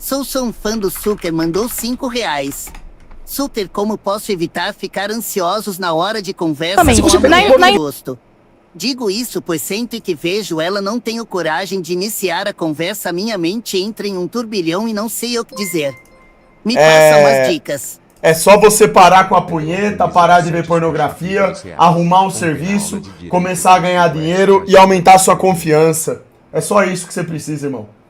Sou um fã do Suter, mandou R$5. Suter, como posso evitar ficar ansiosos na hora de conversa com a mulher do gosto? Digo isso pois sempre que vejo ela não tenho coragem de iniciar a conversa, minha mente entra em um turbilhão e não sei o que dizer. Me passa umas dicas. É só você parar com a punheta, parar de ver pornografia, arrumar um serviço, começar a ganhar dinheiro e aumentar sua confiança. É só isso que você precisa, irmão.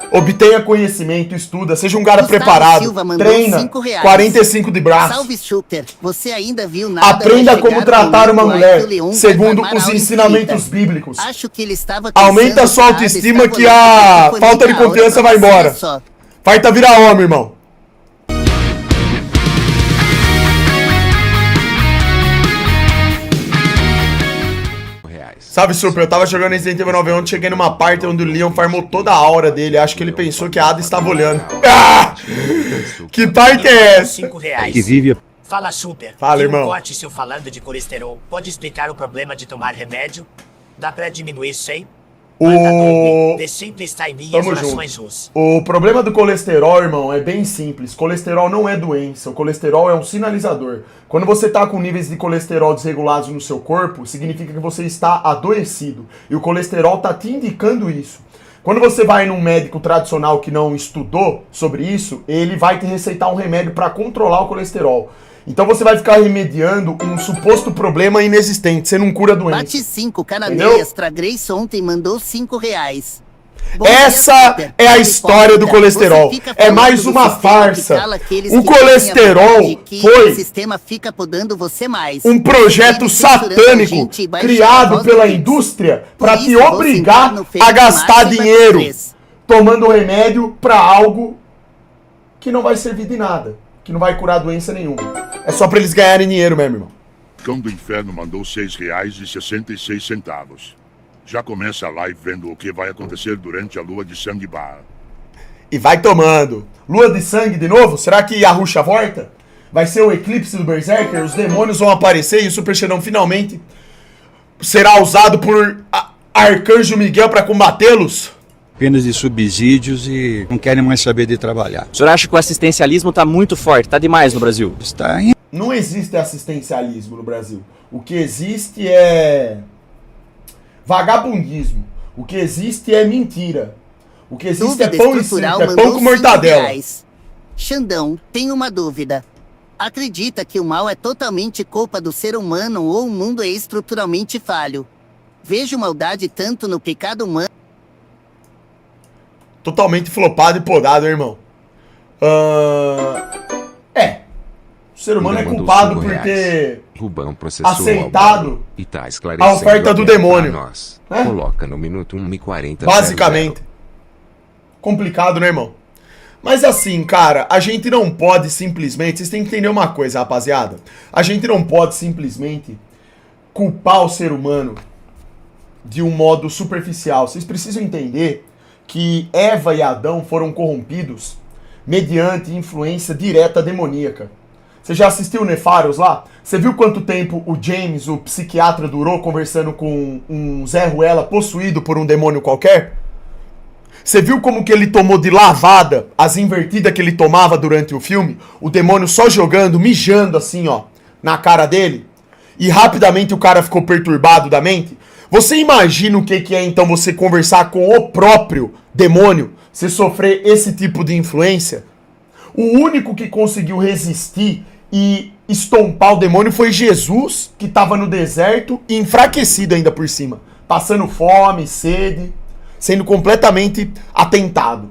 Obtenha conhecimento, estuda, seja um cara preparado, treina, 45 de braço. Salve, Shooter. Você ainda viu nada? Aprenda como tratar uma mulher, segundo os ensinamentos bíblicos. Acho que ele estava aumenta a sua autoestima que a falta de confiança vai embora. Farta virar homem, irmão. Sabe, Super, eu tava jogando Resident Evil 9 ontem, cheguei numa parte onde o Leon farmou toda a aura dele. Acho que ele pensou que a Ada estava olhando. Ah! Que parte é essa? Que vive... Fala, Super. Fala, irmão. Corte seu falando de colesterol. Pode explicar o problema de tomar remédio? Dá pra diminuir isso aí? Sempre está em minhas orações. O problema do colesterol, irmão, é bem simples. Colesterol não é doença. O colesterol é um sinalizador. Quando você está com níveis de colesterol desregulados no seu corpo, significa que você está adoecido. E o colesterol está te indicando isso. Quando você vai num médico tradicional que não estudou sobre isso, ele vai te receitar um remédio para controlar o colesterol. Então você vai ficar remediando um suposto problema inexistente. Você não cura a doença. Bate 5, Canané Extra Grace ontem mandou R$5. Essa é a história do colesterol. É mais uma farsa. O colesterol foi um projeto satânico criado pela indústria para te obrigar a gastar dinheiro tomando remédio para algo que não vai servir de nada, que não vai curar doença nenhuma. É só pra eles ganharem dinheiro mesmo, irmão. Cão do Inferno mandou R$6,66. Já começa a live vendo o que vai acontecer durante a Lua de Sangue Bar. E vai tomando. Lua de Sangue de novo? Será que a Ruxa volta? Vai ser o eclipse do Berserker? Os demônios vão aparecer e o Super Xandão finalmente será usado por Arcanjo Miguel pra combatê-los? Apenas de subsídios e não querem mais saber de trabalhar. O senhor acha que o assistencialismo tá muito forte, tá demais no Brasil? Está em... Não existe assistencialismo no Brasil. O que existe é vagabundismo. O que existe é mentira. O que existe é pão e circo, é pão com mortadela. Xandão, tenho uma dúvida. Acredita que o mal é totalmente culpa do ser humano ou o mundo é estruturalmente falho? Vejo maldade tanto no pecado humano. Totalmente flopado e podado, irmão. O ser humano é culpado por ter aceitado a oferta do demônio. Coloca no minuto 1:40. Basicamente. Complicado, né, irmão? Mas assim, cara, a gente não pode simplesmente... Vocês têm que entender uma coisa, rapaziada. A gente não pode simplesmente culpar o ser humano de um modo superficial. Vocês precisam entender que Eva e Adão foram corrompidos mediante influência direta demoníaca. Você já assistiu o Nefaros lá? Você viu quanto tempo o James, o psiquiatra, durou conversando com um Zé Ruela possuído por um demônio qualquer? Você viu como que ele tomou de lavada as invertidas que ele tomava durante o filme? O demônio só jogando, mijando assim, ó, na cara dele? E rapidamente o cara ficou perturbado da mente? Você imagina o que é então você conversar com o próprio demônio, você sofrer esse tipo de influência? O único que conseguiu resistir e estompar o demônio foi Jesus, que estava no deserto e enfraquecido ainda por cima, passando fome, sede, sendo completamente atentado.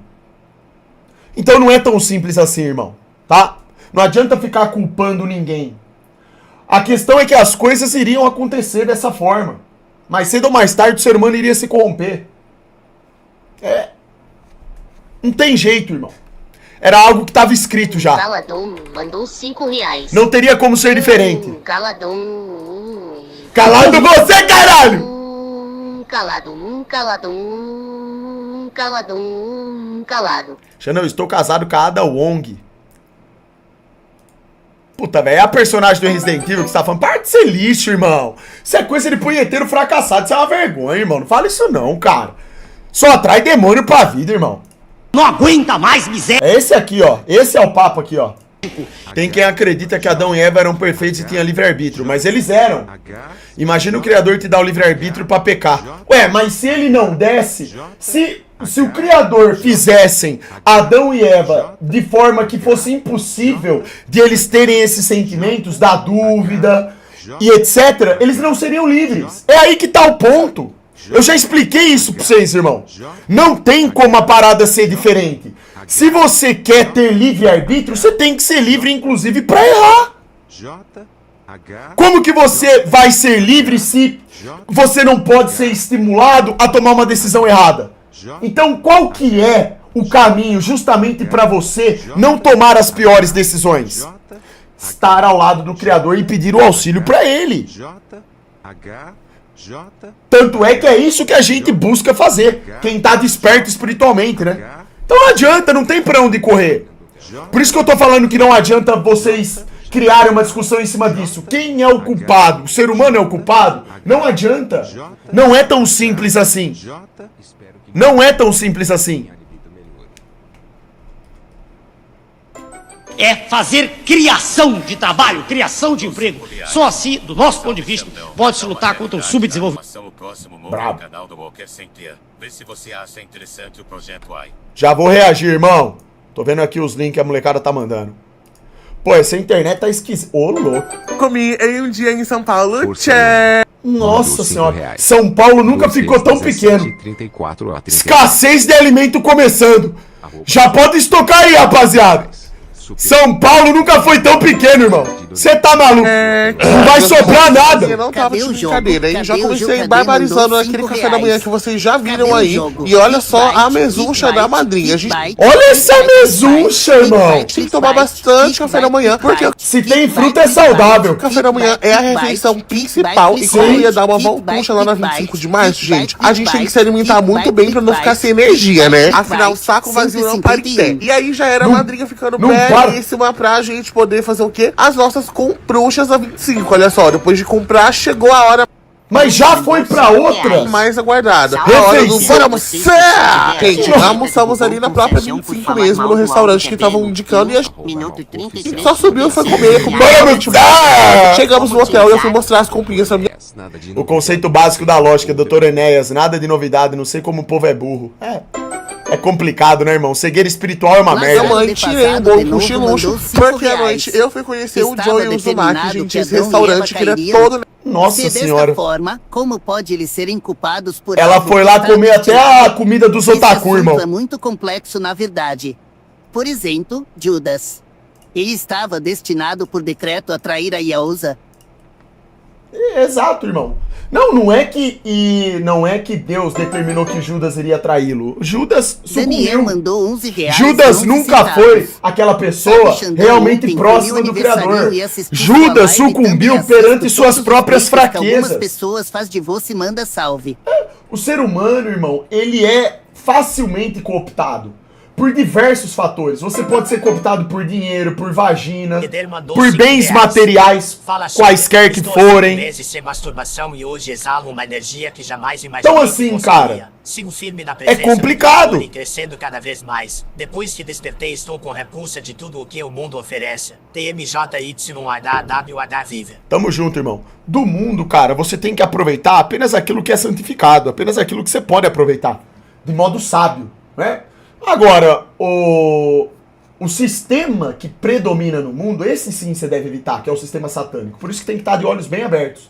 Então não é tão simples assim, irmão, tá? Não adianta ficar culpando ninguém. A questão é que as coisas iriam acontecer dessa forma. Mais cedo ou mais tarde o ser humano iria se corromper. Não tem jeito, irmão. Era algo que estava escrito já. Caladão mandou R$5. Não teria como ser diferente. Caladão. Calado você, caralho! Calado. Xandão, eu estou casado com a Ada Wong. Puta, velho, é a personagem do Resident Evil que você tá falando. Para de ser lixo, irmão. Isso é coisa de punheteiro fracassado. Isso é uma vergonha, irmão. Não fala isso não, cara. Só atrai demônio pra vida, irmão. Não aguenta mais miséria. É esse aqui, ó. Esse é o papo aqui, ó. Tem quem acredita que Adão e Eva eram perfeitos e tinham livre-arbítrio, mas eles eram. Imagina o Criador te dar o livre-arbítrio pra pecar. Ué, mas se ele não desse, se o Criador fizessem Adão e Eva de forma que fosse impossível de eles terem esses sentimentos da dúvida e etc., eles não seriam livres. É aí que tá o ponto. Eu já expliquei isso pra vocês, irmão. Não tem como a parada ser diferente. Se você quer ter livre-arbítrio, você tem que ser livre, inclusive, pra errar. Como que você vai ser livre se você não pode ser estimulado a tomar uma decisão errada? Então, qual que é o caminho justamente pra você não tomar as piores decisões? Estar ao lado do Criador e pedir o auxílio pra Ele. Tanto é que é isso que a gente busca fazer. Quem tá desperto espiritualmente, né? Então não adianta, não tem pra onde correr. Por isso que eu tô falando que não adianta vocês criarem uma discussão em cima disso. Quem é o culpado? O ser humano é o culpado? Não adianta. Não é tão simples assim. Não é tão simples assim. É fazer criação de trabalho, criação de emprego. Só assim, do nosso ponto de vista, pode-se lutar contra o subdesenvolvimento. Bravo. Já vou reagir, irmão. Tô vendo aqui os links que a molecada tá mandando. Pô, essa internet tá esquisita. Ô, louco. Comi em um dia em São Paulo. Nossa senhora. São Paulo nunca ficou tão pequeno. Escassez de alimento começando. Já pode estocar aí, rapaziada. São Paulo nunca foi tão pequeno, irmão. Você tá maluco? Não vai sobrar nada. Eu não tava de brincadeira, hein? Já comecei barbarizando aquele café da manhã que vocês já viram aí. E olha só a mesuncha da madrinha. Olha essa mesuncha, irmão. Tem que tomar bastante café da manhã, porque se tem fruta é saudável. O café da manhã é a refeição principal. E como eu ia dar uma voltucha lá na 25 de março, gente, a gente tem que se alimentar muito bem pra não ficar sem energia, né? Afinal, o saco vazio não para em pé. E aí já era a madrinha ficando belíssima pra gente poder fazer o quê? As nossas compruchas a 25, olha só, depois de comprar, chegou a hora. Mas já foi pra outra? Mais aguardada. A hora do bora almoçar! Gente, almoçamos ali na própria 25 mesmo, no restaurante que estavam indicando e a gente só subiu e foi comer. Chegamos no hotel e eu fui mostrar as comprinhas pra minha. O conceito básico da lógica, Dr. Enéas, nada de novidade, não sei como o povo é burro. É complicado, né, irmão? Cegueira espiritual é uma merda. Eu mãe tirei um bom cochiluxo, porque à noite eu fui conhecer o Joe e o Uzumaki, gente, esse restaurante que ele é todo... Nossa senhora. Forma, como pode eles serem culpados por ela foi lá comer até a comida dos otaku, irmão. É muito complexo, na verdade. Por exemplo, Judas. Ele estava destinado por decreto a trair a Yaosa. Exato, irmão. Não é que Deus determinou que Judas iria traí-lo. Judas Daniel mandou 11 reais. Judas nunca foi aquela pessoa realmente próxima do Criador. Judas sucumbiu perante suas próprias fraquezas. Algumas pessoas faz divórcio e manda salve. O ser humano, irmão, ele é facilmente cooptado por diversos fatores. Você pode ser cooptado por dinheiro, por vagina, por bens materiais, quaisquer que forem. Então assim, cara, é complicado. Crescendo cada vez mais. Depois que despertei, estou com repulsa de tudo o que o mundo oferece. TMJYHWH. Tamo junto, irmão. Do mundo, cara, você tem que aproveitar apenas aquilo que é santificado, apenas aquilo que você pode aproveitar, de modo sábio, né? Agora, o sistema que predomina no mundo, esse sim você deve evitar, que é o sistema satânico. Por isso que tem que estar de olhos bem abertos.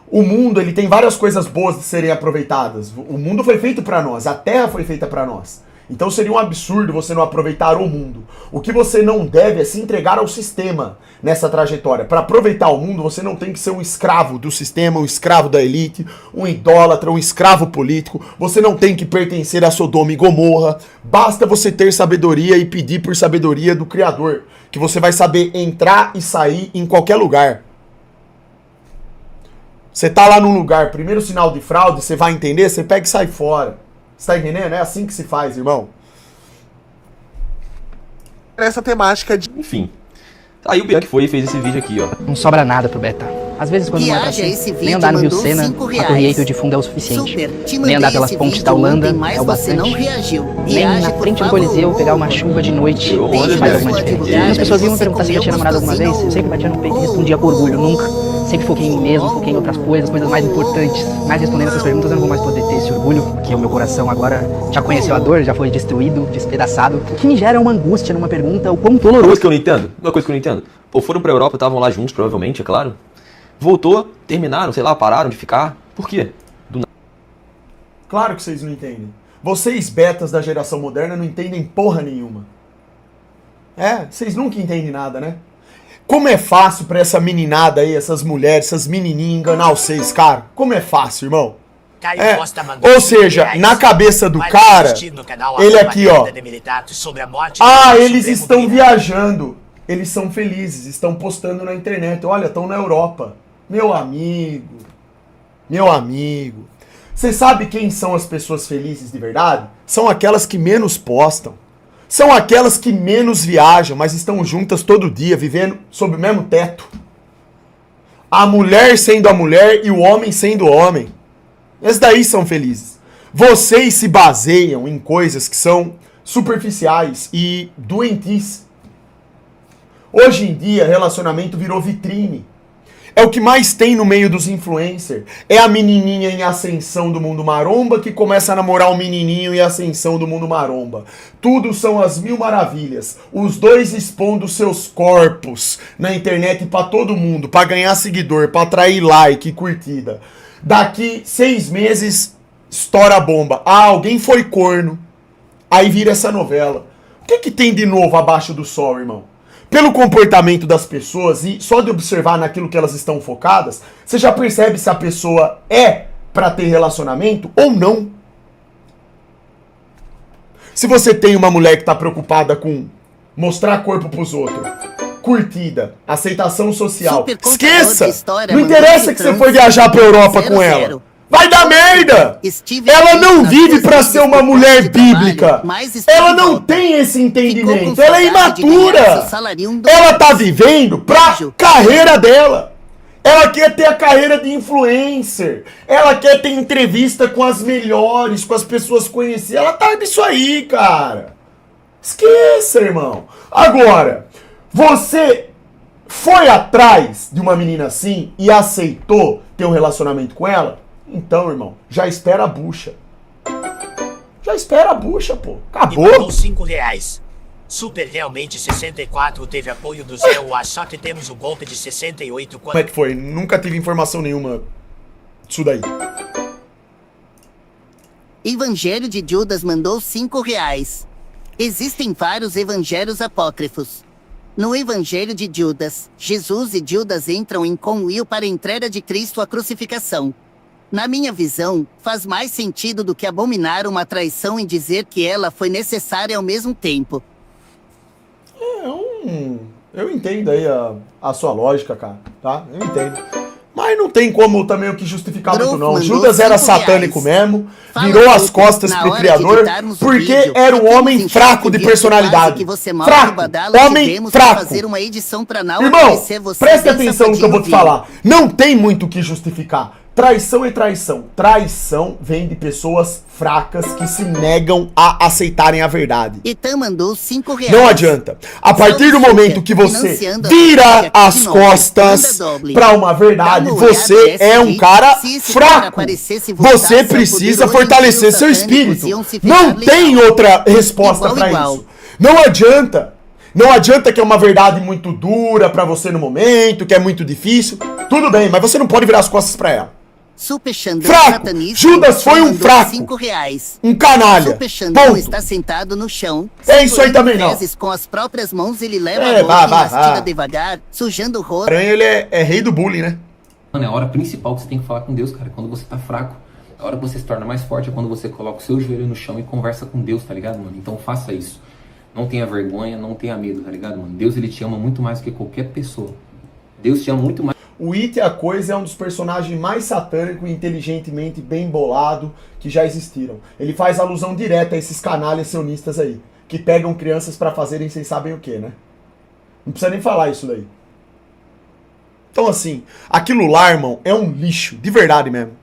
O mundo, ele tem várias coisas boas de serem aproveitadas. O mundo foi feito para nós, a terra foi feita para nós. Então seria um absurdo você não aproveitar o mundo. O que você não deve é se entregar ao sistema nessa trajetória. Para aproveitar o mundo, você não tem que ser um escravo do sistema, um escravo da elite, um idólatra, um escravo político. Você não tem que pertencer a Sodoma e Gomorra. Basta você ter sabedoria e pedir por sabedoria do Criador, que você vai saber entrar e sair em qualquer lugar. Você tá lá num lugar, primeiro sinal de fraude, você vai entender, você pega e sai fora. Você tá entendendo? É assim que se faz, irmão. Essa temática de... Enfim. Aí o Bianchi foi e fez esse vídeo aqui, ó. Não sobra nada pro Beta. Às vezes quando não é pra Reaja a esse ser, vídeo, nem andar no Rio mandou Sena, 5 a reais. Torre Eiffel de fundo é o suficiente. Super, te Nem mandei andar pelas esse pontes vídeo da Holanda ontem, mas é o você bastante. não reagiu. Nem Reaja, na por frente do favor. Coliseu pegar uma chuva de noite Beijo faz da uma sua diferença. advogada, As pessoas iam me você perguntar se eu já tinha comeu namorado alguma vez, gostosinho. eu sempre batia no peito e respondia com orgulho, nunca. Sempre foquei em mim mesmo, foquei em outras coisas mais importantes. Mas respondendo essas perguntas eu não vou mais poder ter esse orgulho, porque o meu coração agora já conheceu a dor, já foi destruído, despedaçado. O que me gera uma angústia numa pergunta, o quão Uma doloroso. coisa que eu não entendo, Pô, foram pra Europa, estavam lá juntos, provavelmente, é claro. Voltou, terminaram, sei lá, pararam de ficar. Por quê? Claro que vocês não entendem. Vocês, betas da geração moderna, não entendem porra nenhuma. Vocês nunca entendem nada, né? Como é fácil pra essa meninada aí, essas mulheres, essas menininhas enganar vocês, cara. Como é fácil, irmão. Ou seja, na cabeça do cara, ele aqui, ó. Eles estão viajando. Eles são felizes, estão postando na internet. Olha, estão na Europa. Meu amigo. Você sabe quem são as pessoas felizes de verdade? São aquelas que menos postam. São aquelas que menos viajam, mas estão juntas todo dia, vivendo sob o mesmo teto. A mulher sendo a mulher e o homem sendo o homem. Esses daí são felizes. Vocês se baseiam em coisas que são superficiais e doentias. Hoje em dia, relacionamento virou vitrine. É o que mais tem no meio dos influencers. É a menininha em ascensão do mundo maromba que começa a namorar o menininho em ascensão do mundo maromba. Tudo são as mil maravilhas. Os dois expondo seus corpos na internet pra todo mundo, pra ganhar seguidor, pra atrair like e curtida. Daqui 6 meses, estoura a bomba. Alguém foi corno. Aí vira essa novela. O que tem de novo abaixo do sol, irmão? Pelo comportamento das pessoas e só de observar naquilo que elas estão focadas, você já percebe se a pessoa é pra ter relacionamento ou não. Se você tem uma mulher que tá preocupada com mostrar corpo pros outros, curtida, aceitação social, esqueça! Não interessa que você foi viajar pra Europa com ela. Vai dar merda! Ela não vive pra ser uma mulher bíblica. Ela não tem esse entendimento. Ela é imatura. Ela tá vivendo pra carreira dela. Ela quer ter a carreira de influencer. Ela quer ter entrevista com as melhores, com as pessoas conhecidas. Ela tá nisso aí, cara. Esqueça, irmão. Agora, você foi atrás de uma menina assim e aceitou ter um relacionamento com ela? Então, irmão, já espera a bucha. Já espera a bucha, pô. Acabou. E mandou 5 reais. Super realmente 64 teve apoio do Zé UA, só que temos o golpe de 68. Como é que foi? Nunca tive informação nenhuma disso daí. Evangelho de Judas mandou 5 reais. Existem vários evangelhos apócrifos. No Evangelho de Judas, Jesus e Judas entram em comunhão para a entrega de Cristo à crucificação. Na minha visão, faz mais sentido do que abominar uma traição e dizer que ela foi necessária ao mesmo tempo. Eu entendo aí a sua lógica, cara, tá? Eu entendo. Mas não tem como também o que justificar muito não. Judas era satânico mesmo, virou as costas pro Criador, porque era um homem fraco de personalidade. Fraco, homem fraco. Irmão, preste atenção no que eu vou te falar. Não tem muito o que justificar. Traição é traição. Traição vem de pessoas fracas que se negam a aceitarem a verdade. Etan mandou 5 reais. Não adianta. A partir do momento que você vira as costas para uma verdade, você é um cara fraco. Você precisa fortalecer seu espírito. Não tem outra resposta para isso. Não adianta. Não adianta que é uma verdade muito dura para você no momento, que é muito difícil. Tudo bem, mas você não pode virar as costas para ela. Super Xandão fraco! Judas foi um fraco! 5 reais. Um canalha! Super Xandão está sentado no chão. É isso aí também não. Com as próprias mãos ele leva a boca e mastiga devagar, sujando o rosto. Ele é rei do bullying, né? Mano, é a hora principal que você tem que falar com Deus, cara. Quando você tá fraco. A hora que você se torna mais forte é quando você coloca o seu joelho no chão e conversa com Deus, tá ligado, mano? Então faça isso. Não tenha vergonha, não tenha medo, tá ligado, mano? Deus, ele te ama muito mais do que qualquer pessoa. Deus te ama muito mais. O It a Coisa é um dos personagens mais satânicos e inteligentemente bem bolado que já existiram. Ele faz alusão direta a esses canalhas sionistas aí, que pegam crianças pra fazerem sem sabem o que, né? Não precisa nem falar isso daí. Então, assim, aquilo lá, irmão, é um lixo, de verdade mesmo.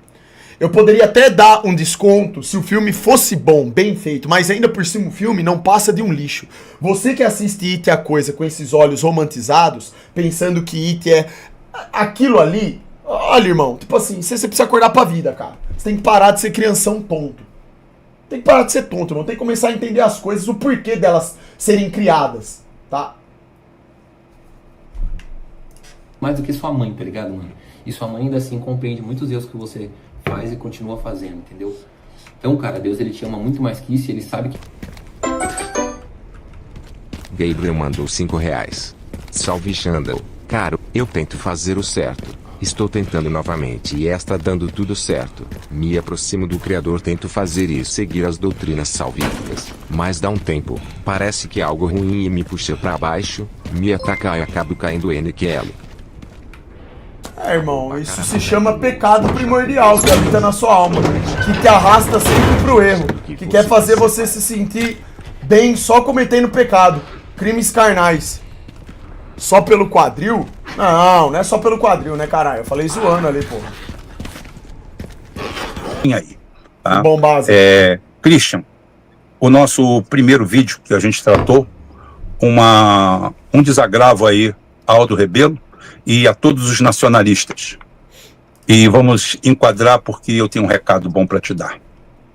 Eu poderia até dar um desconto se o filme fosse bom, bem feito, mas ainda por cima o filme não passa de um lixo. Você que assiste It a coisa com esses olhos romantizados, pensando que It é aquilo ali, olha, irmão, tipo assim, você precisa acordar pra vida, cara. Você tem que parar de ser crianção tonto. Tem que parar de ser tonto, não tem que começar a entender as coisas, o porquê delas serem criadas, tá? Mais do que sua mãe, tá ligado, mano? E sua mãe ainda assim compreende muitos erros que você faz e continua fazendo, entendeu? Então, cara, Deus, ele te ama muito mais que isso e ele sabe que... Gabriel mandou R$5. Salve Xandão. Caro, eu tento fazer o certo. Estou tentando novamente e está dando tudo certo. Me aproximo do Criador, tento fazer isso, seguir as doutrinas salvíficas. Mas dá um tempo, parece que algo ruim me puxa pra baixo, me ataca e acabo caindo NQL. Irmão, isso se chama pecado primordial que habita na sua alma, que te arrasta sempre pro erro, que quer fazer você se sentir bem só cometendo pecado, crimes carnais. Só pelo quadril? Não é só pelo quadril, né, caralho? Eu falei zoando ali, pô. Aí, tá? Bom, base. Christian, o nosso primeiro vídeo que a gente tratou, um desagravo aí a Aldo Rebelo e a todos os nacionalistas. E vamos enquadrar porque eu tenho um recado bom pra te dar,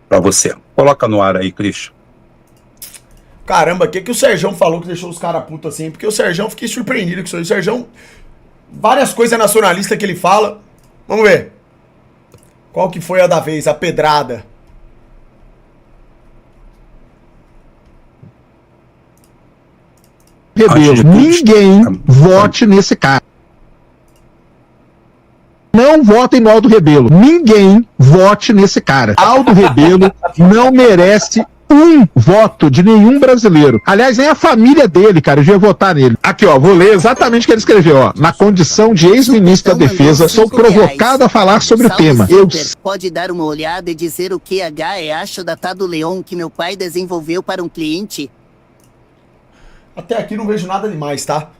pra você. Coloca no ar aí, Christian. Caramba, o que o Serjão falou que deixou os caras putos assim? Porque o Serjão, fiquei surpreendido com isso aí. O Serjão, várias coisas nacionalistas que ele fala. Vamos ver. Qual que foi a da vez? A pedrada. Rebelo, ninguém vote nesse cara. Não votem no Aldo Rebelo. Ninguém vote nesse cara. Aldo Rebelo não merece um voto de nenhum brasileiro. Aliás, nem a família dele, cara, eu já ia votar nele. Aqui, ó, vou ler exatamente o que ele escreveu, ó. Na condição de ex-ministro da Defesa, sou provocado a falar sobre o tema. Pode dar uma olhada e dizer o que acho da Tá do Leon que meu pai desenvolveu para um cliente? Até aqui não vejo nada demais, tá?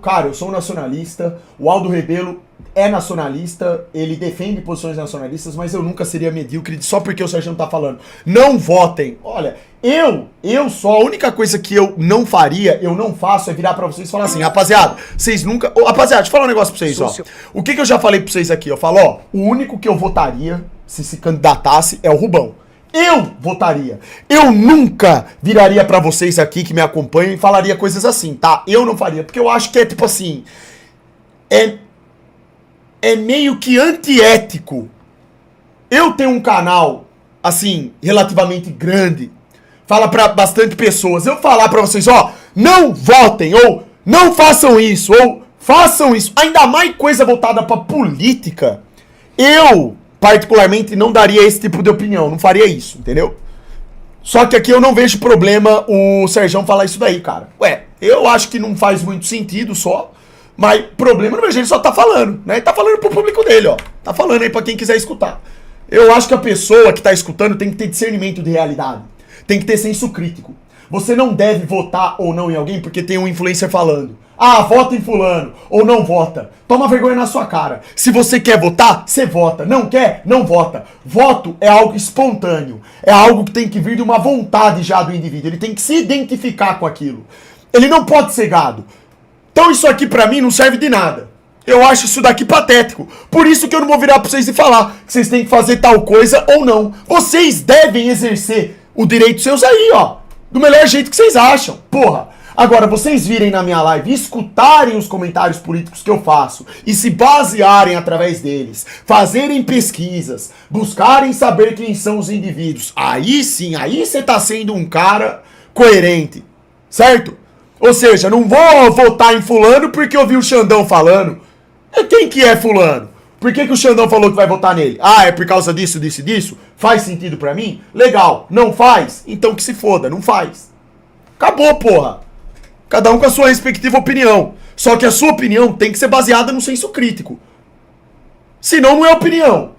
Cara, eu sou um nacionalista, o Aldo Rebelo é nacionalista, ele defende posições nacionalistas, mas eu nunca seria medíocre só porque o Sérgio tá falando. Não votem. Olha, a única coisa que eu não faria, eu não faço, é virar pra vocês e falar assim, rapaziada, vocês nunca... rapaziada, deixa eu falar um negócio pra vocês, ó. O que eu já falei pra vocês aqui? Eu falo, ó, o único que eu votaria, se candidatasse, é o Rubão. Eu votaria. Eu nunca viraria pra vocês aqui que me acompanham e falaria coisas assim, tá? Eu não faria, porque eu acho que é tipo assim... É meio que antiético. Eu tenho um canal, assim, relativamente grande, fala pra bastante pessoas. Eu falar pra vocês, ó, não votem, ou não façam isso, ou façam isso. Ainda mais coisa voltada pra política. Eu, particularmente, não daria esse tipo de opinião, não faria isso, entendeu? Só que aqui eu não vejo problema o Serjão falar isso daí, cara. Ué, eu acho que não faz muito sentido só. Mas problema não vejo, ele só tá falando, né? Ele tá falando pro público dele, ó. Tá falando aí pra quem quiser escutar. Eu acho que a pessoa que tá escutando tem que ter discernimento de realidade. Tem que ter senso crítico. Você não deve votar ou não em alguém porque tem um influencer falando. Ah, vota em fulano, ou não vota. Toma vergonha na sua cara. Se você quer votar, você vota. Não quer, não vota. Voto é algo espontâneo. É algo que tem que vir de uma vontade já do indivíduo. Ele tem que se identificar com aquilo. Ele não pode ser gado. Então isso aqui pra mim não serve de nada. Eu acho isso daqui patético. Por isso que eu não vou virar pra vocês e falar que vocês têm que fazer tal coisa ou não. Vocês devem exercer o direito seus aí, ó. Do melhor jeito que vocês acham. Porra. Agora, vocês virem na minha live e escutarem os comentários políticos que eu faço e se basearem através deles, fazerem pesquisas, buscarem saber quem são os indivíduos. Aí sim, aí você tá sendo um cara coerente. Certo? Ou seja, não vou votar em fulano porque eu vi o Xandão falando. Quem que é fulano? Por que o Xandão falou que vai votar nele? Ah, é por causa disso, disso e disso? Faz sentido pra mim? Legal. Não faz? Então que se foda, não faz. Acabou, porra. Cada um com a sua respectiva opinião. Só que a sua opinião tem que ser baseada no senso crítico. Senão não é opinião.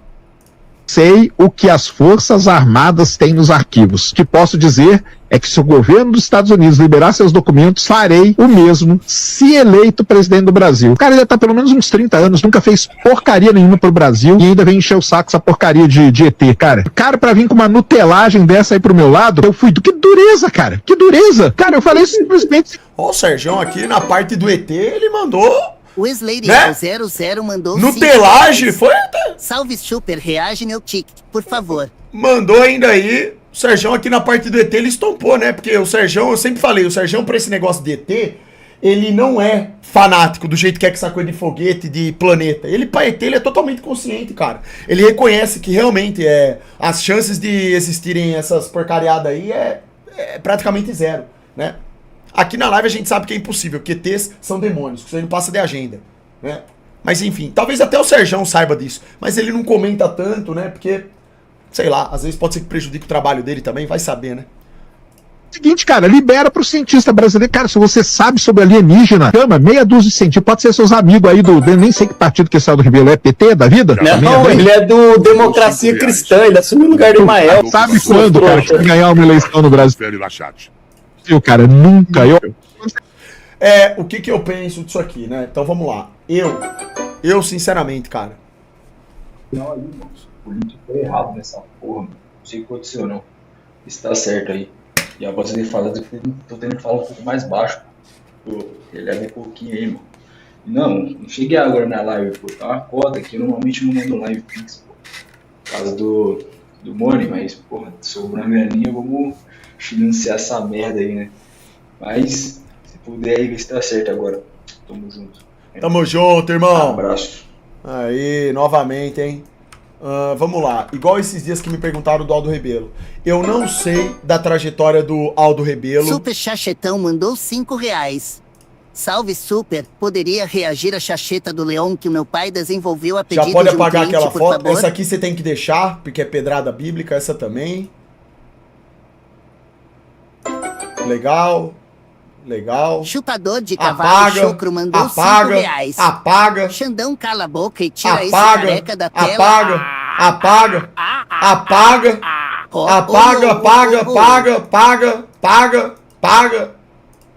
Sei o que as Forças Armadas têm nos arquivos. Que posso dizer é que se o governo dos Estados Unidos liberar seus documentos, farei o mesmo se eleito presidente do Brasil. O cara já tá pelo menos uns 30 anos, nunca fez porcaria nenhuma pro Brasil e ainda vem encher o saco essa porcaria de ET, cara. Cara, pra vir com uma nutelagem dessa aí pro meu lado, eu fui, que dureza, cara, que dureza. Cara, eu falei simplesmente... Ó, o Serjão aqui na parte do ET, ele mandou... O Slayer né? 00 mandou nutelagem, foi? Salve super, reage meu ticket, por favor. Mandou ainda aí, o Serjão aqui na parte do ET, ele estompou, né? Porque o Serjão, eu sempre falei, o Serjão pra esse negócio de ET, ele não é fanático do jeito que é essa coisa de foguete, de planeta. Ele, pra ET, ele é totalmente consciente, cara. Ele reconhece que realmente as chances de existirem essas porcariadas aí é praticamente zero, né? Aqui na live a gente sabe que é impossível, porque ETs são demônios, que isso aí não passa de agenda, né? Mas enfim, talvez até o Serjão saiba disso, mas ele não comenta tanto, né? Porque, sei lá, às vezes pode ser que prejudique o trabalho dele também, vai saber, né? Seguinte, cara, libera pro cientista brasileiro. Cara, se você sabe sobre alienígena, chama meia dúzia de cientistas, pode ser seus amigos aí do... Nem sei que partido que esse do Rebelo é, PT da vida? Não, ele é do Democracia Cristã, ele assumiu o lugar do Mael. Sabe quando, cara, que ganhar uma eleição no Brasil? Cara, nunca. O que eu penso disso aqui, né? Então vamos lá. Eu sinceramente, cara. Não, aí, irmãos, o político foi errado nessa porra, mano. Não sei o que aconteceu, não. Isso tá certo aí. E a voz dele fala, tô tendo que falar um pouco mais baixo. Pô, ele é um pouquinho aí, mano. Não cheguei agora na live, pô. Tá uma cota aqui, eu normalmente não mando live fix, pô. Por causa do Money, mas, porra, sobrando graninha, vamos financiar essa merda aí, né? Mas, se puder aí, ver se tá certo agora. Tamo junto. Tamo junto, irmão. Um abraço. Aí, novamente, hein? Vamos lá. Igual esses dias que me perguntaram do Aldo Rebelo. Eu não sei da trajetória do Aldo Rebelo. Super Chachetão mandou R$5. Salve super, poderia reagir à chacheta do Leão que o meu pai desenvolveu a pedido já pode de um apagar cliente, aquela por foto. favor? Essa aqui você tem que deixar, porque é pedrada bíblica, essa também. Legal. Chupador de cavalo Chucro mandou R$5. Apaga. Xandão cala a boca e tira esse careca da tela. Apaga.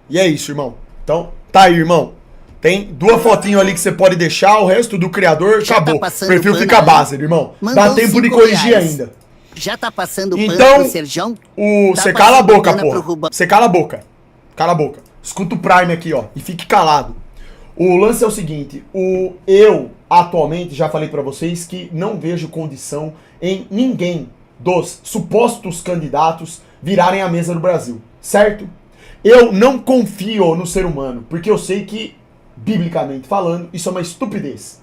E é isso, irmão. Então, tá aí, irmão. Tem 2 fotinhos ali que você pode deixar, o resto do criador já acabou. Tá o perfil fica base, irmão. Mandou dá tempo de corrigir ainda. Já tá passando então, pano pro Serjão? Você cala a boca, porra. Você cala a boca. Cala a boca. Escuta o Prime aqui, ó. E fique calado. O lance é o seguinte. Eu, atualmente, já falei pra vocês que não vejo condição em ninguém dos supostos candidatos virarem a mesa no Brasil. Certo? Eu não confio no ser humano. Porque eu sei que, biblicamente falando, isso é uma estupidez.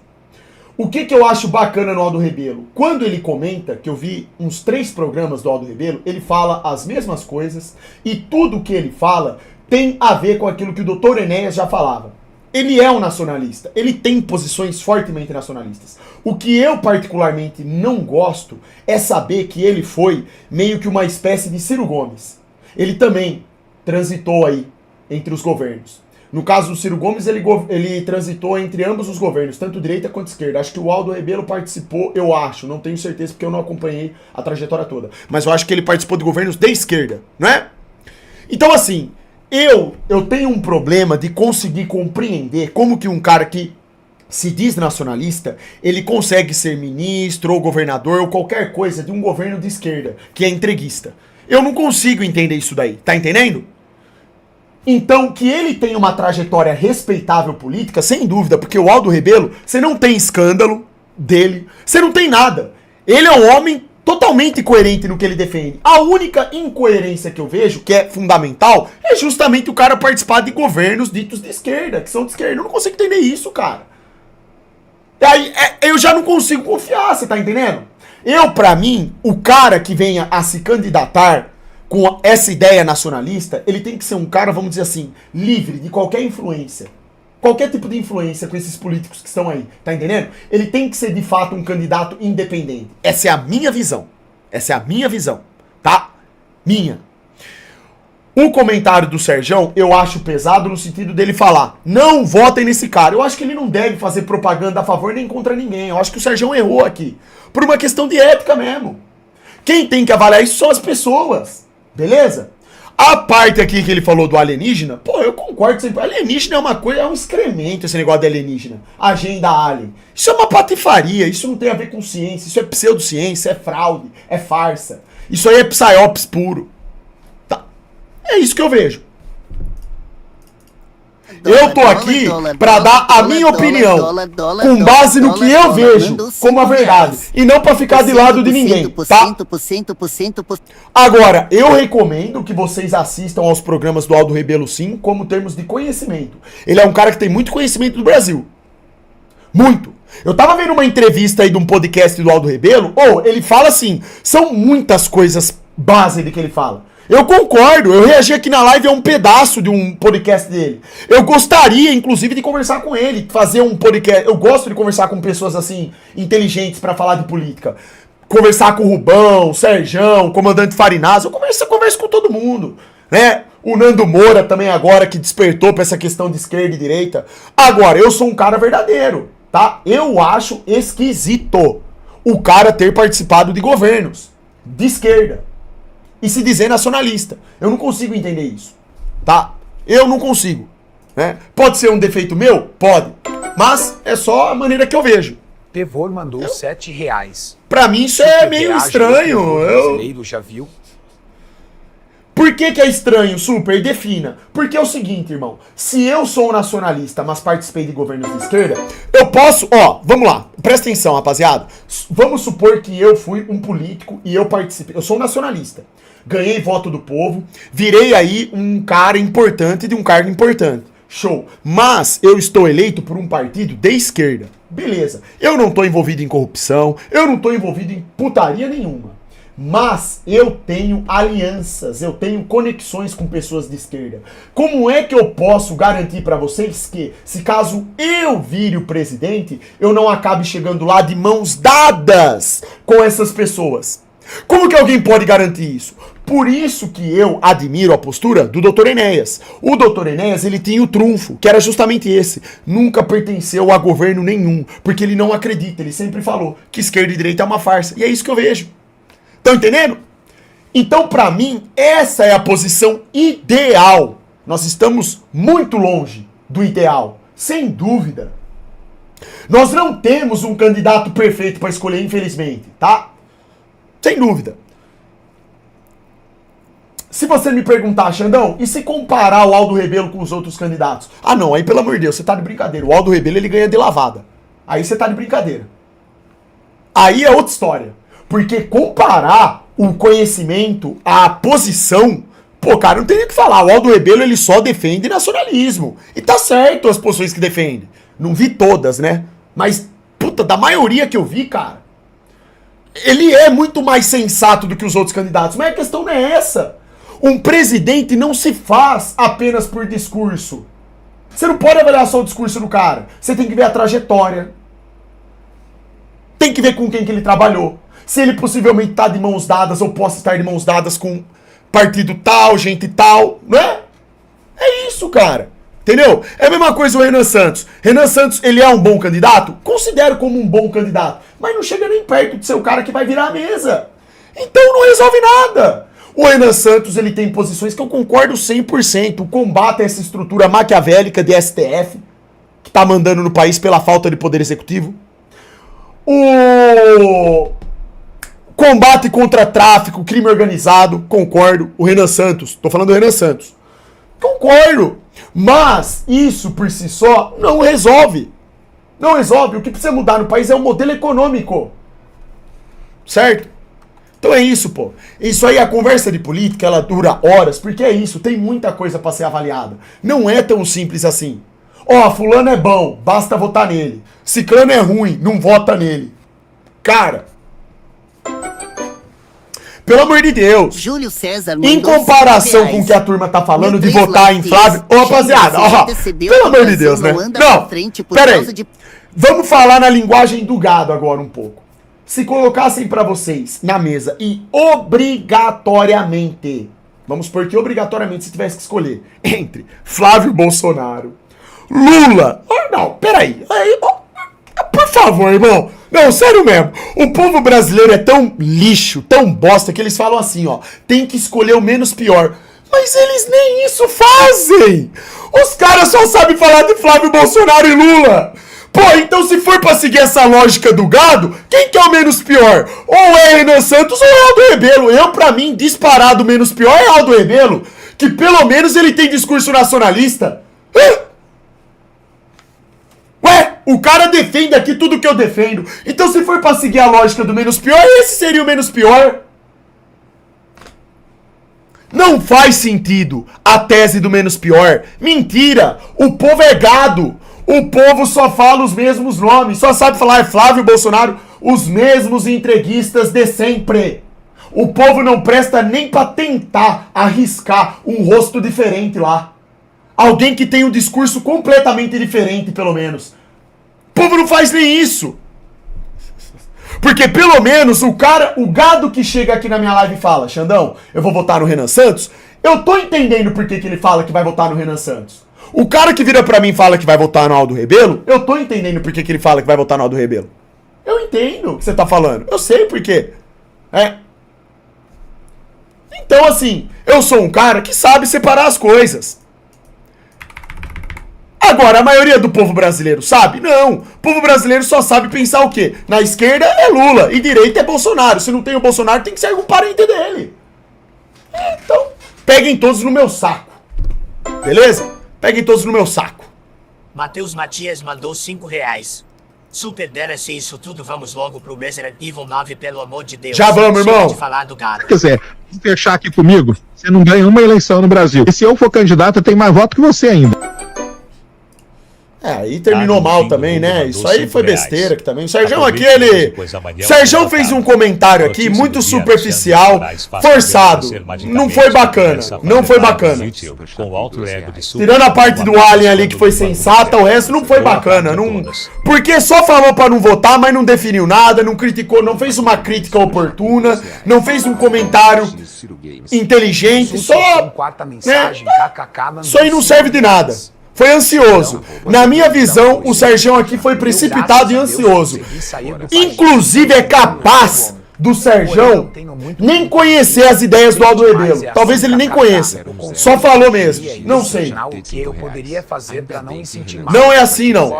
O que eu acho bacana no Aldo Rebelo? Quando ele comenta, que eu vi uns 3 programas do Aldo Rebelo, ele fala as mesmas coisas e tudo que ele fala tem a ver com aquilo que o Dr. Enéas já falava. Ele é um nacionalista, ele tem posições fortemente nacionalistas. O que eu particularmente não gosto é saber que ele foi meio que uma espécie de Ciro Gomes. Ele também transitou aí entre os governos. No caso do Ciro Gomes, ele transitou entre ambos os governos, tanto direita quanto esquerda. Acho que o Aldo Rebelo participou, eu acho, não tenho certeza porque eu não acompanhei a trajetória toda. Mas eu acho que ele participou de governos de esquerda, não é? Então assim, eu tenho um problema de conseguir compreender como que um cara que se diz nacionalista, ele consegue ser ministro ou governador ou qualquer coisa de um governo de esquerda, que é entreguista. Eu não consigo entender isso daí, tá entendendo? Então, que ele tem uma trajetória respeitável política, sem dúvida, porque o Aldo Rebelo, você não tem escândalo dele, você não tem nada. Ele é um homem totalmente coerente no que ele defende. A única incoerência que eu vejo, que é fundamental, é justamente o cara participar de governos ditos de esquerda, que são de esquerda. Eu não consigo entender isso, cara. Aí, eu já não consigo confiar, você tá entendendo? Pra mim, o cara que venha a se candidatar com essa ideia nacionalista, ele tem que ser um cara, vamos dizer assim, livre de qualquer influência. Qualquer tipo de influência com esses políticos que estão aí, tá entendendo? Ele tem que ser, de fato, um candidato independente. Essa é a minha visão. Essa é a minha visão, tá? Minha. O comentário do Serjão, eu acho pesado no sentido dele falar, não votem nesse cara. Eu acho que ele não deve fazer propaganda a favor nem contra ninguém. Eu acho que o Serjão errou aqui. Por uma questão de ética mesmo. Quem tem que avaliar isso são as pessoas. Beleza? A parte aqui que ele falou do alienígena, pô, eu concordo sempre. Alienígena é uma coisa, é um excremento esse negócio de alienígena. Agenda alien. Isso é uma patifaria, isso não tem a ver com ciência, isso é pseudociência, é fraude, é farsa. Isso aí é psyops puro. Tá. É isso que eu vejo. Eu tô aqui pra dar a minha opinião, com base no que eu vejo como a verdade, e não pra ficar de lado de ninguém, tá? Agora, eu recomendo que vocês assistam aos programas do Aldo Rebelo sim, como termos de conhecimento. Ele é um cara que tem muito conhecimento do Brasil. Muito. Eu tava vendo uma entrevista aí de um podcast do Aldo Rebelo, ele fala assim, são muitas coisas base de que ele fala. Eu concordo, eu reagi aqui na live a um pedaço de um podcast dele. Eu gostaria, inclusive, de conversar com ele, fazer um podcast. Eu gosto de conversar com pessoas, assim, inteligentes pra falar de política. Conversar com o Rubão, o Serjão, o comandante Farinaz, eu converso com todo mundo, né? O Nando Moura também agora, que despertou pra essa questão de esquerda e direita. Agora, eu sou um cara verdadeiro, tá? Eu acho esquisito o cara ter participado de governos de esquerda e se dizer nacionalista. Eu não consigo entender isso, tá? Eu não consigo, né? Pode ser um defeito meu? Pode. Mas é só a maneira que eu vejo. Pevor mandou R$7. Pra mim isso é meio estranho. Brasileiro já viu? Por que é estranho, Super? Defina. Porque é o seguinte, irmão. Se eu sou um nacionalista, mas participei de governos de esquerda, eu posso... vamos lá. Presta atenção, rapaziada. Vamos supor que eu fui um político e eu participei. Eu sou um nacionalista. Ganhei voto do povo. Virei aí um cara importante de um cargo importante. Show. Mas eu estou eleito por um partido de esquerda. Beleza. Eu não estou envolvido em corrupção. Eu não estou envolvido em putaria nenhuma. Mas eu tenho alianças, eu tenho conexões com pessoas de esquerda. Como é que eu posso garantir para vocês que, se caso eu vire o presidente, eu não acabe chegando lá de mãos dadas com essas pessoas? Como que alguém pode garantir isso? Por isso que eu admiro a postura do Dr. Enéas. O Dr. Enéas, ele tinha o trunfo, que era justamente esse. Nunca pertenceu a governo nenhum, porque ele não acredita, ele sempre falou que esquerda e direita é uma farsa. E é isso que eu vejo. Estão entendendo? Então, pra mim, essa é a posição ideal. Nós estamos muito longe do ideal, sem dúvida. Nós não temos um candidato perfeito para escolher, infelizmente, tá? Sem dúvida. Se você me perguntar, Xandão, e se comparar o Aldo Rebelo com os outros candidatos? Ah, não, aí pelo amor de Deus, você tá de brincadeira. O Aldo Rebelo, ele ganha de lavada. Aí você tá de brincadeira. Aí é outra história. Porque comparar o conhecimento à posição, pô, cara, não tem nem o que falar. O Aldo Rebelo, ele só defende nacionalismo. E tá certo as posições que defende. Não vi todas, né? Mas, puta, da maioria que eu vi, cara, ele é muito mais sensato do que os outros candidatos. Mas a questão não é essa. Um presidente não se faz apenas por discurso. Você não pode avaliar só o discurso do cara. Você tem que ver a trajetória. Tem que ver com quem que ele trabalhou. Se ele possivelmente tá de mãos dadas ou possa estar de mãos dadas com partido tal, gente tal, não é? É isso, cara. Entendeu? É a mesma coisa o Renan Santos. Renan Santos, ele é um bom candidato? Considero como um bom candidato. Mas não chega nem perto de ser o cara que vai virar a mesa. Então não resolve nada. O Renan Santos, ele tem posições que eu concordo 100%. O combate a essa estrutura maquiavélica de STF, que tá mandando no país pela falta de poder executivo. O combate contra tráfico, crime organizado, concordo. O Renan Santos, tô falando do Renan Santos. Concordo. Mas isso por si só não resolve. Não resolve. O que precisa mudar no país é o modelo econômico. Certo? Então é isso, pô. Isso aí, a conversa de política, ela dura horas, porque é isso, tem muita coisa pra ser avaliada. Não é tão simples assim. Fulano é bom, basta votar nele. Ciclano é ruim, não vota nele. Cara, pelo amor de Deus. Júlio César em comparação com o que a turma tá falando de votar em Flávio... rapaziada, pelo amor de Deus, né? Não, pera aí. Vamos falar na linguagem do gado agora um pouco. Se colocassem pra vocês na mesa e obrigatoriamente, vamos supor que obrigatoriamente se tivesse que escolher entre Flávio Bolsonaro, Lula... não, peraí. Por favor, irmão. Não, sério mesmo. O povo brasileiro é tão lixo, tão bosta, que eles falam assim, ó. Tem que escolher o menos pior. Mas eles nem isso fazem! Os caras só sabem falar de Flávio Bolsonaro e Lula! Pô, então se for pra seguir essa lógica do gado, quem que é o menos pior? Ou é Renan Santos ou é Aldo Rebelo. Eu, pra mim, disparado menos pior é Aldo Rebelo, que pelo menos ele tem discurso nacionalista. Ué, o cara defende aqui tudo que eu defendo. Então se for pra seguir a lógica do menos pior, esse seria o menos pior. Não faz sentido a tese do menos pior. Mentira, o povo é gado. O povo só fala os mesmos nomes, só sabe falar Flávio Bolsonaro, os mesmos entreguistas de sempre. O povo não presta nem pra tentar arriscar um rosto diferente lá. Alguém que tem um discurso completamente diferente, pelo menos. O povo não faz nem isso. Porque pelo menos o gado que chega aqui na minha live e fala, Xandão, eu vou votar no Renan Santos, eu tô entendendo por que ele fala que vai votar no Renan Santos. O cara que vira pra mim e fala que vai votar no Aldo Rebelo, eu tô entendendo por que ele fala que vai votar no Aldo Rebelo. Eu entendo o que você tá falando. Eu sei por quê. Então, assim, eu sou um cara que sabe separar as coisas. Agora, a maioria do povo brasileiro sabe? Não. O povo brasileiro só sabe pensar o quê? Na esquerda é Lula e direita é Bolsonaro. Se não tem o Bolsonaro, tem que ser algum parente dele. Então, peguem todos no meu saco. Beleza? Peguem todos no meu saco. Matheus Matias mandou R$5. Super dera-se isso tudo, vamos logo pro Resident Evil 9, pelo amor de Deus. Já vamos, irmão. De falar do gado. Se quiser fechar aqui comigo, você não ganha uma eleição no Brasil. E se eu for candidato, eu tenho mais voto que você ainda. Aí terminou mal também, né? Isso aí foi besteira aqui também. O Serjão aqui, ele... O Serjão fez um comentário aqui muito superficial, forçado. Não foi bacana. Não foi bacana. Tirando a parte do Alien ali que foi sensata, o resto não foi bacana. Não... Porque só falou pra não votar, mas não definiu nada, não criticou, não fez uma crítica oportuna, não fez um comentário inteligente, só... Né? Isso aí não serve de nada. Foi ansioso. Na minha visão, o Serjão aqui foi precipitado e ansioso. Inclusive, é capaz do Serjão nem conhecer as ideias do Aldo Rebelo. Talvez ele nem conheça. Só falou mesmo. Não sei. Não é assim, não.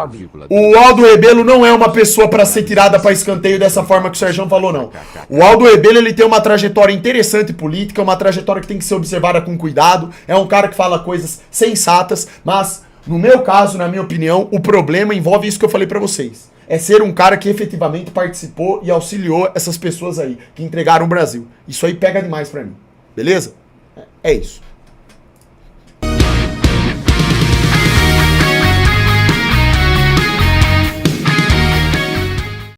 O Aldo Rebelo não é uma pessoa para ser tirada para escanteio dessa forma que o Serjão falou, não. O Aldo Rebelo, ele tem uma trajetória interessante política, uma trajetória que tem que ser observada com cuidado. É um cara que fala coisas sensatas, mas... No meu caso, na minha opinião, o problema envolve isso que eu falei pra vocês. É ser um cara que efetivamente participou e auxiliou essas pessoas aí, que entregaram o Brasil. Isso aí pega demais pra mim. Beleza? É isso.